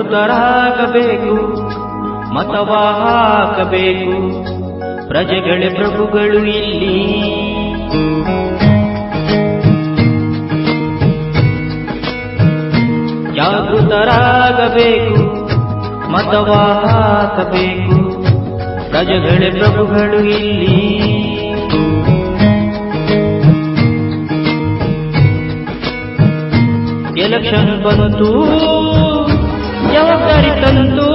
ಜಾಗೃತರಾಗಬೇಕು, ಮತವ ಹಾಕಬೇಕು, ಪ್ರಜೆಗಳೇ ಪ್ರಭುಗಳು ಇಲ್ಲಿ. ಜಾಗೃತರಾಗಬೇಕು, ಮತವ ಹಾಕಬೇಕು, ಪ್ರಜೆಗಳೇ ಪ್ರಭುಗಳು ಇಲ್ಲಿ. ಎಲೆಕ್ಷನ್ ಬಂತು, ಜವಾಬ್ದಾರಿ ತಂತು,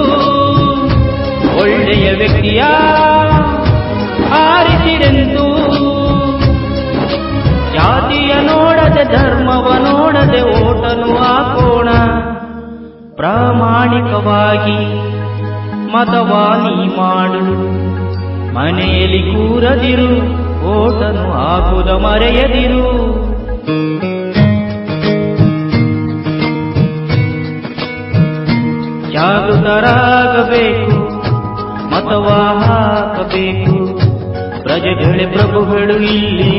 ಒಳ್ಳೆಯ ವ್ಯಕ್ತಿಯ ಆರಿಸಿರೆಂದು. ಜಾತಿಯ ನೋಡದೆ, ಧರ್ಮವ ನೋಡದೆ ಓಟನು ಹಾಕೋಣ. ಪ್ರಾಮಾಣಿಕವಾಗಿ ಮತವಾ ನೀ ಮಾಡು, ಮನೆಯಲ್ಲಿ ಕೂರದಿರು, ಓಟನು ಹಾಕುದ ಮರೆಯದಿರು. ಜಾಗೃತರಾಗಬೇಕು, ಮತವ ಹಾಕಬೇಕು, ಪ್ರಜೆಗಳೇ ಪ್ರಭುಗಳು ಇಲ್ಲಿ.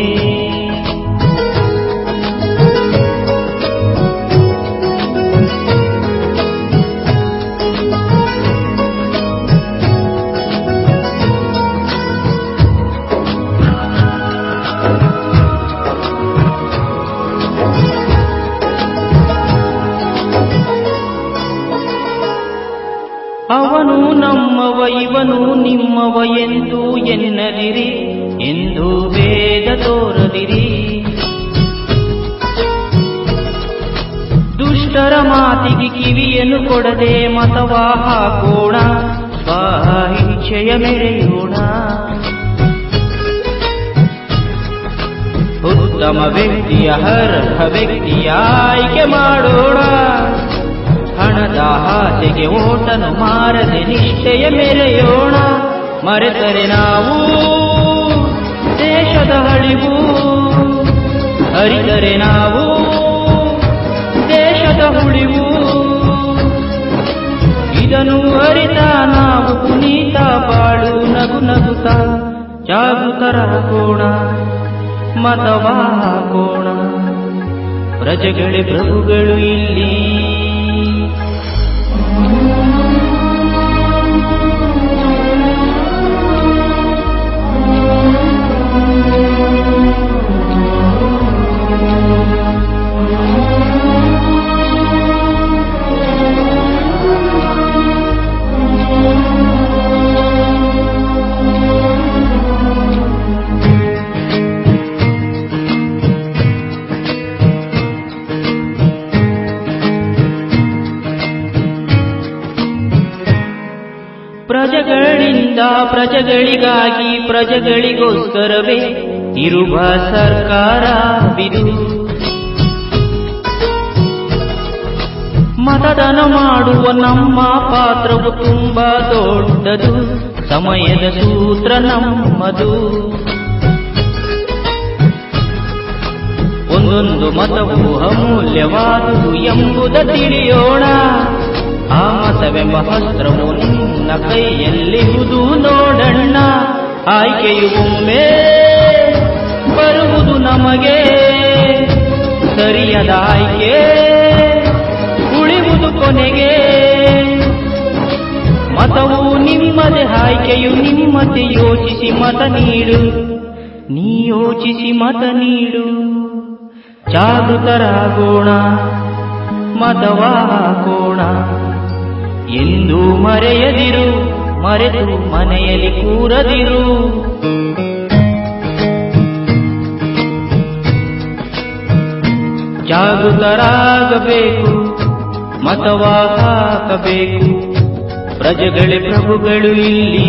ಅವನು ನಮ್ಮವ ಇವನು ನಿಮ್ಮವ ಎಂದು ಎನ್ನದಿರಿ, ಎಂದು ಭೇದ ತೋರದಿರಿ. ದುಷ್ಟರ ಮಾತಿಗೆ ಕಿವಿಯನ್ನು ಕೊಡದೆ ಮತವ ಹಾಕೋಣ, ಸ್ವಇಚ್ಛೆಯ ಮೆರೆಯೋಣ. ಉತ್ತಮ ವ್ಯಕ್ತಿಯ ಅರ್ಹ ವ್ಯಕ್ತಿಯ ಆಯ್ಕೆ ಮಾಡೋಣ. ಹಣದ ಆಸೆಗೆ ಓಟನು ಮಾರದೆ ನಿಷ್ಠೆಯ ಮೆರೆಯೋಣ. ಮರೆತರೆ ನಾವು ದೇಶದ ಅಳಿವು, ಅರಿತರೆ ನಾವು ದೇಶದ ಉಳಿವು. ಇದನ್ನು ಅರಿತ ನಾವು ಪುನೀತ ಬಾಳು ನಗು ನಗುತ್ತ. ಜಾಗೃತರಾಗೋಣ, ಮತವ ಹಾಕೋಣ, ಪ್ರಜೆಗಳೇ ಪ್ರಭುಗಳು ಇಲ್ಲಿ. ಪ್ರಜೆಗಳಿಂದ ಪ್ರಜೆಗಳಿಗಾಗಿ ಪ್ರಜೆಗಳಿಗೋಸ್ಕರವೇ ಇರುವ ಸರ್ಕಾರವಿದು. ಮತದಾನ ಮಾಡುವ ನಮ್ಮ ಪಾತ್ರವು ತುಂಬಾ ದೊಡ್ಡದು, ಸಮಯದ ಸೂತ್ರ ನಮ್ಮದು. ಒಂದೊಂದು ಮತವು ಅಮೂಲ್ಯವಾದುದು ಎಂಬುದ ತಿಳಿಯೋಣ. ಆ ಮತವೆಂಬ ಹಸ್ತ್ರವು ನಿನ್ನ ಕೈಯಲ್ಲಿರುವುದು ನೋಡಣ್ಣ. ಆಯ್ಕೆಯು ಒಮ್ಮೆ ಬರುವುದು ನಮಗೆ, ಸರಿಯಾದ ಆಯ್ಕೆ ಉಳಿಯುವುದು ಕೊನೆಗೆ. ಮತವು ನಿಮ್ಮದೇ, ಆಯ್ಕೆಯು ನಿಮ್ಮದೇ. ಯೋಚಿಸಿ ಮತ ನೀಡು, ನೀ ಯೋಚಿಸಿ ಮತ ನೀಡು. ಜಾಗೃತರಾಗೋಣ, ಮತವ ಹಾಕೋಣ, ಎಂದು ಮರೆಯದಿರು, ಮರೆತು ಮನೆಯಲ್ಲಿ ಕೂರದಿರು. ಜಾಗೃತರಾಗಬೇಕು, ಮತವ ಹಾಕಬೇಕು, ಪ್ರಜೆಗಳೇ ಪ್ರಭುಗಳು ಇಲ್ಲಿ.